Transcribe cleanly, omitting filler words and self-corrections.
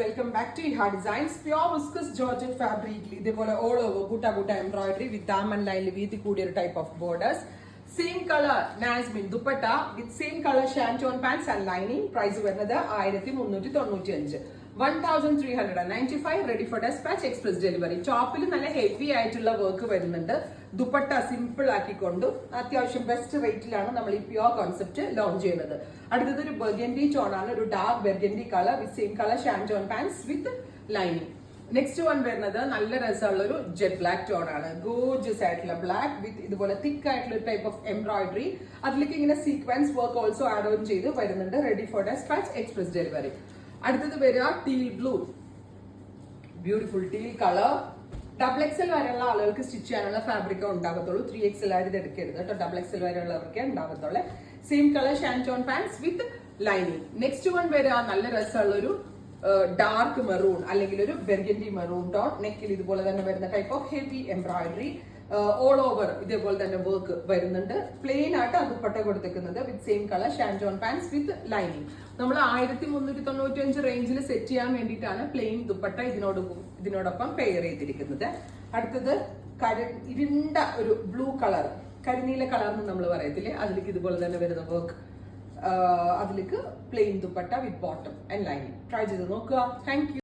Welcome back to Iha designs. Pure viscose georgette ഫാബ്രിക്കിൽ ഇതേപോലെ all over ബൂട്ട എംബ്രോയിഡറി വിത്ത് ദാമൻ ലൈനിൽ വീതി കൂടിയ ഒരു type of borders. Same colour നാസ്മിൻ dupatta with same colour shantoon pants and lining. Price വരുന്നത് 1395. 1395 ready for despatch express delivery. ടോപ്പിൽ നല്ല ഹെവി ആയിട്ടുള്ള വർക്ക് വരുന്നുണ്ട്. ദുപ്പട്ട സിമ്പിൾ ആക്കിക്കൊണ്ടും അത്യാവശ്യം ബെസ്റ്റ് റേറ്റിലാണ് നമ്മൾ ഈ പ്യോർ കോൺസെപ്റ്റ് ലോഞ്ച് ചെയ്യുന്നത്. അടുത്തത് ഒരു ബർഗൻഡി ടോൺ ആണ്, ഒരു dark burgundy colour with same colour shantoon pants with lining. Next one വരുന്നത് നല്ല രസമുള്ള ഒരു ജെറ്റ് ബ്ലാക്ക് ടോൺ ആണ്. ഗോർജിയസ് ആയിട്ടുള്ള ബ്ലാക്ക് വിത്ത് ഇതുപോലെ തിക്ക് ആയിട്ടുള്ള ഒരു ടൈപ്പ് ഓഫ് എംബ്രോയിഡറി. അതിലേക്ക് ഇങ്ങനെ sequence work also add on ചെയ്ത് വരുന്നുണ്ട്. Ready for despatch express delivery. അടുത്തത് വരിക teal blue, beautiful teal colour. Double XL വരെയുള്ള ആളുകൾക്ക് സ്റ്റിച്ച് ചെയ്യാനുള്ള ഫാബ്രിക്കേ ഉണ്ടാകത്തുള്ളൂ. 3XL ആയിട്ട് എടുക്കരുത് കേട്ടോ. ഡബിൾ എക്സൽ വരെയുള്ളവർക്കേ ഉണ്ടാകത്തുള്ളൂ. Same colour shantoon pants with lining. Next one വരിക നല്ല രസമുള്ള ഒരു ഡാർക്ക് മെറൂൺ അല്ലെങ്കിൽ ഒരു ബെർഗൻഡി മെറൂൺ ടോൺ. നെക്കിൽ ഇതുപോലെ തന്നെ വരുന്ന type of heavy embroidery. All over ഇതേപോലെ തന്നെ വർക്ക് വരുന്നുണ്ട്. പ്ലെയിൻ ആയിട്ട് ദുപ്പട്ട കൊടുത്തേക്കുന്നത് with same colour shantoon pants with lining. നമ്മൾ 1395 റേഞ്ചിൽ സെറ്റ് ചെയ്യാൻ വേണ്ടിയിട്ടാണ് പ്ലെയിൻ ദുപ്പട്ട ഇതിനോടൊപ്പം പെയർ ചെയ്തിരിക്കുന്നത്. അടുത്തത് ഇരുണ്ട ഒരു ബ്ലൂ കളർ, കരിനീല കളർ എന്ന് നമ്മൾ പറയത്തില്ലേ, അതിലേക്ക് ഇതുപോലെ തന്നെ വരുന്ന വർക്ക്. അതിലേക്ക് plain dupatta with bottom and lining. Try ചെയ്ത് നോക്കുക. Thank U.